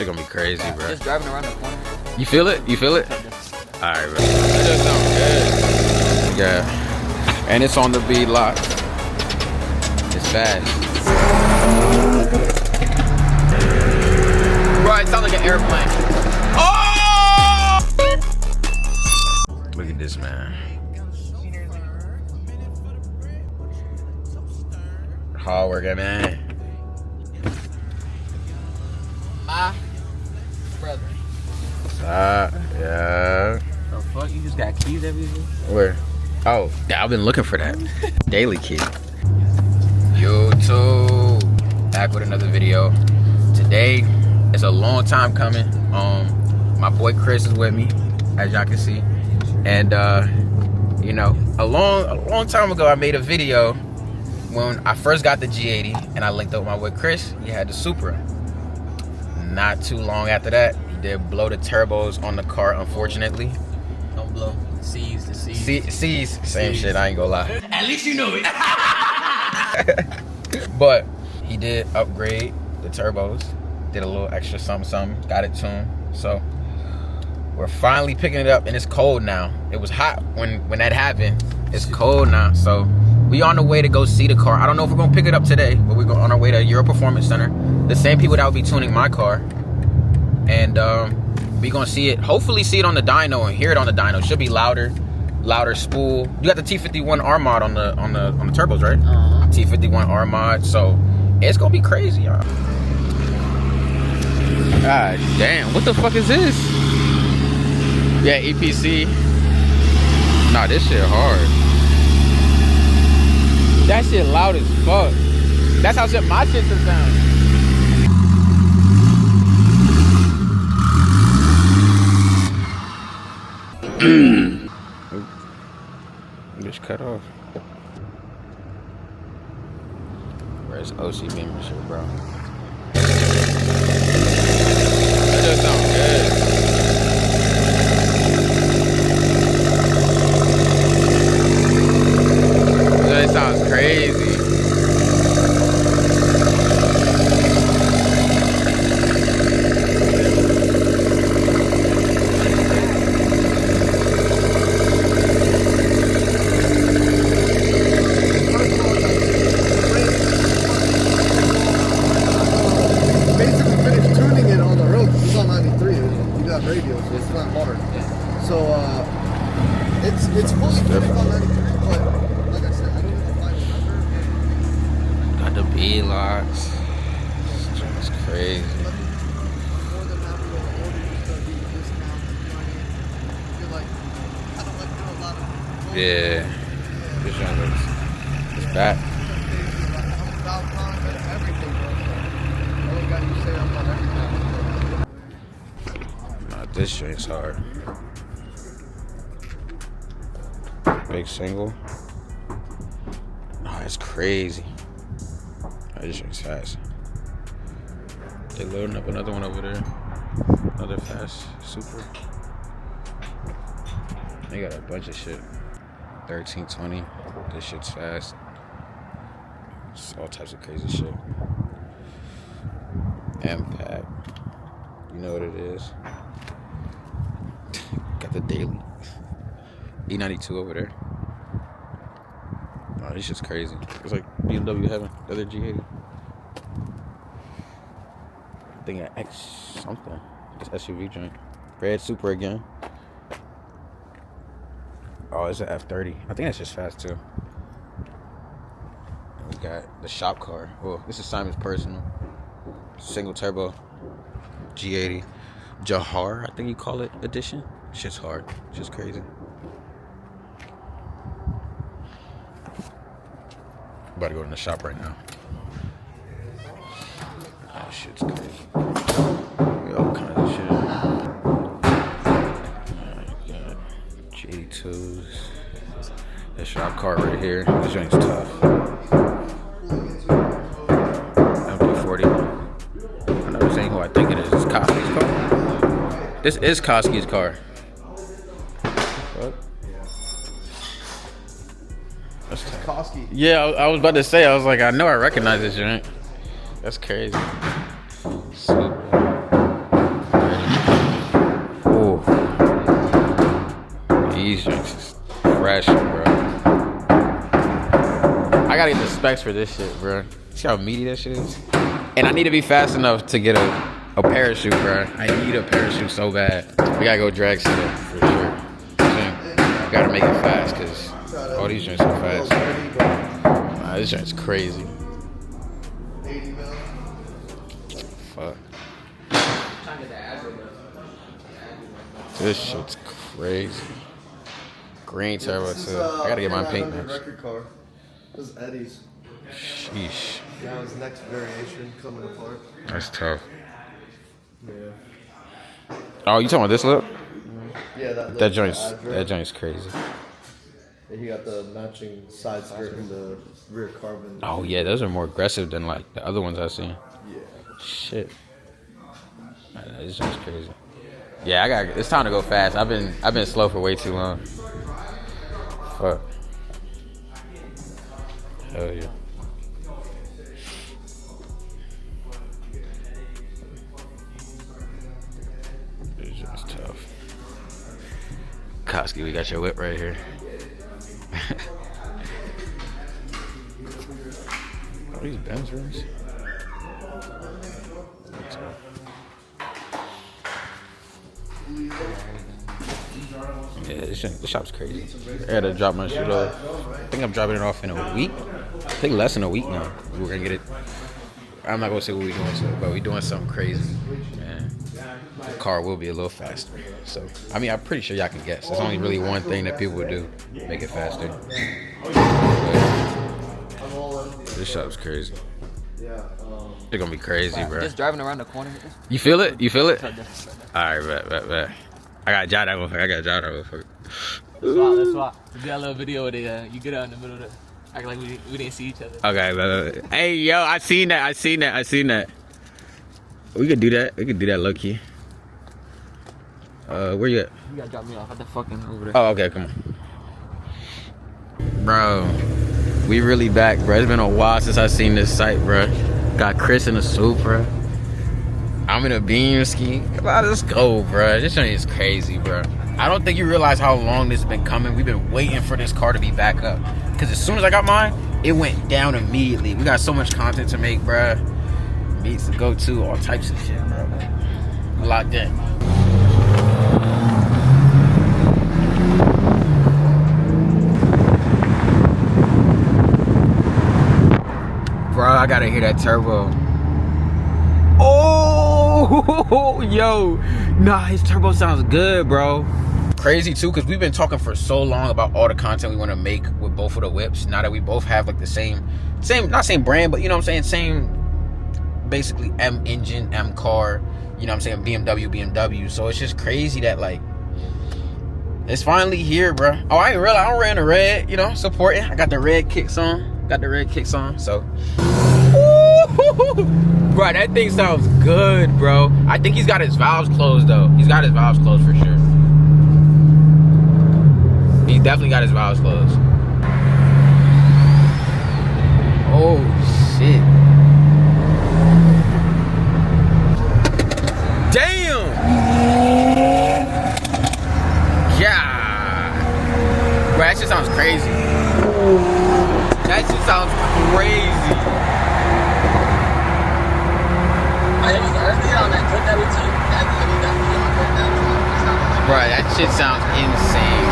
It's gonna be crazy, bro. Just driving around the corner. You feel it? You feel it? Alright, bro. That does sound good. Yeah. And it's on the bead lock. It's fast. Bro, it sounds like an airplane. Oh! Look at this, man. Hard working, man. Brother. Yeah. The fuck? You just got keys everywhere? Where? Oh, yeah, I've been looking for that. Daily key. YouTube. Back with another video. Today, it's a long time coming. My boy Chris is with me, as y'all can see. And you know, a long time ago I made a video when I first got the G80 and I linked up with my boy Chris. He had the Supra. Not too long after that, he did blow the turbos on the car, unfortunately. Don't blow. C's. Same shit, I ain't gonna lie. At least you know it. But he did upgrade the turbos, did a little extra something, got it tuned. So we're finally picking it up, and it's cold now. It was hot when that happened. It's cold now, so we on the way to go see the car. I don't know if we're gonna pick it up today, but we're on our way to Euro Performance Center. The same people that will be tuning my car, and we gonna see it. Hopefully, see it on the dyno and hear it on the dyno. Should be louder spool. You got the T51 R mod on the turbos, right? T51 R mod, so it's gonna be crazy, y'all. God damn, what the fuck is this? Yeah, EPC. Nah, this shit hard. That shit loud as fuck. That's how my shit should sound. Just cut off. Where's OC membership, bro? That does sound good. That sounds crazy. It's fully fitted on 93, but like I said, I don't know if I remember. Got the B-locks. It's crazy. More than happy to order you to be discounts, you know what I mean? I feel like I don't like doing a lot of Yeah. This young is back. about time and everything, bro. I ain't got you say I'm on everything. Nah, this joint's hard. Big single. Oh, it's crazy. Oh, this joint's fast. They loading up another one over there. Another fast Supra. They got a bunch of shit. 1320. This shit's fast. It's all types of crazy shit. Impact. You know what it is. Got the daily. E92 over there. Oh, this shit's crazy. It's like BMW heaven. The other G80. I think an X something. It's SUV joint. Red Supra again. Oh, it's an F30. I think that's just fast too. And we got the shop car. Well, this is Simon's personal. Single turbo G80. Jahar, I think you call it, edition. Shit's hard. Shit's crazy. About to go in the shop right now. Oh, shit's crazy. All kinds of shit. Got G82s. The shop car right here. This joint's tough. MP40. I'm never saying who I think it is. It's Koski's car. This is Koski's car. What? That's Koski. Yeah, I was about to say, I was like, I know I recognize this joint. That's crazy. Supra. these drinks is fresh, bro. I gotta get the specs for this shit, bro. See how meaty that shit is? And I need to be fast enough to get a parachute, bro. I need a parachute so bad. We gotta go drag set up for sure. We gotta make it fast, cause all these drinks are fast. Nah, this drink's crazy. Fuck. This shit's crazy. Green turbo too. I gotta get my pink next. Record car. This is Eddie's. Sheesh. Now his next variation coming apart. That's tough. Yeah. Oh, you talking about this look? Yeah, That joint's crazy. And he got the matching side skirt and the rear carbon. Oh yeah, those are more aggressive than like the other ones I've seen. Yeah. Shit. This joint's crazy. Yeah, it's time to go fast. I've been slow for way too long. Fuck. Hell yeah. This joint's tough. Koski, we got your whip right here. Are these Benz rims? Yeah, this shop's crazy. I gotta drop my shit off. I think I'm dropping it off in a week. I think less than a week now. We're gonna get it. I'm not gonna say what we're doing, but we're doing something crazy. And the car will be a little faster. So, I mean, I'm pretty sure y'all can guess. There's only really one thing that people would do, make it faster. But this shop's crazy. It's gonna be crazy, bro. Just driving around the corner. You feel it? You feel it? All right, bet. I gotta jot that motherfucker. Let's swap. We got a little video of you get out in the middle of the, act like we didn't see each other. Okay, bet. Hey, yo, I seen that. We could do that low key. Where you at? You gotta drop me off at the fucking over there. Oh, okay, come on. Bro, we really back, bro. It's been a while since I seen this site, bro. Got Chris in a Supra. I'm in a beam ski. Come on, let's go, bro. This joint is crazy, bro. I don't think you realize how long this has been coming. We've been waiting for this car to be back up. Because as soon as I got mine, it went down immediately. We got so much content to make, bro. Meets to go to, all types of shit, bro. We locked in. Bro, I gotta hear that turbo. Oh, yo. Nah, his turbo sounds good, bro. Crazy, too, because we've been talking for so long about all the content we want to make with both of the whips. Now that we both have, like, the same, not same brand, but, you know what I'm saying, same, basically, M engine, M car, you know what I'm saying, BMW. So it's just crazy that, like, it's finally here, bro. Oh, I ain't realize I'm wearing the red, you know, supporting. I got the red kicks on. So. Bro, that thing sounds good, bro. I think he's got his valves closed, though. He's got his valves closed for sure. He's definitely got his valves closed. Oh, shit. Damn! Yeah! Bro, that shit sounds crazy. That shit sounds crazy. Bro, that shit sounds insane.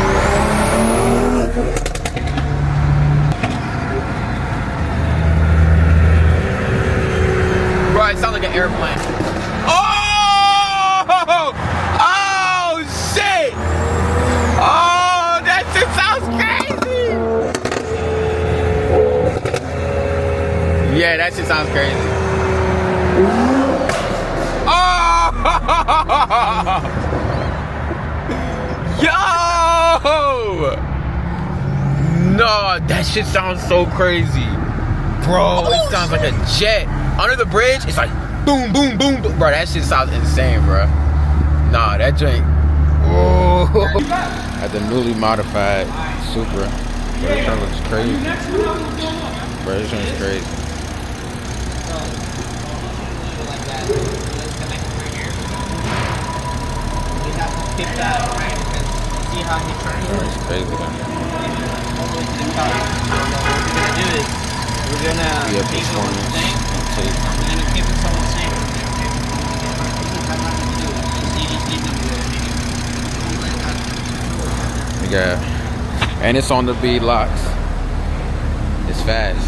Bro, it sounds like an airplane. Oh! Oh, shit! Oh, that shit sounds crazy! Yeah, that shit sounds crazy. Oh! Yo! No, that shit sounds so crazy. Bro, it sounds like a jet. Under the bridge, it's like boom, boom, boom, boom. Bro, that shit sounds insane, bro. Nah, that joint. Oh. At the newly modified Supra. Bro, this joint looks crazy. Bro, this joint's crazy. see how he's turning it? It's crazy. All the way to the car. So what we're gonna do is we're gonna Yeah, keep it with the thing. tape. We're gonna keep it somewhat safe. Yeah, and it's on the bead locks. It's fast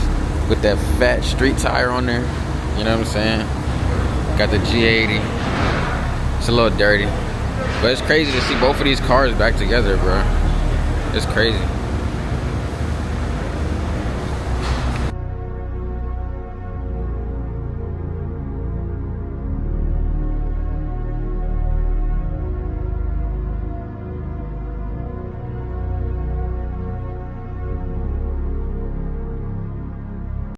with that fat street tire on there. You know what I'm saying? Got the G80. It's a little dirty, but it's crazy to see both of these cars back together, bro. It's crazy.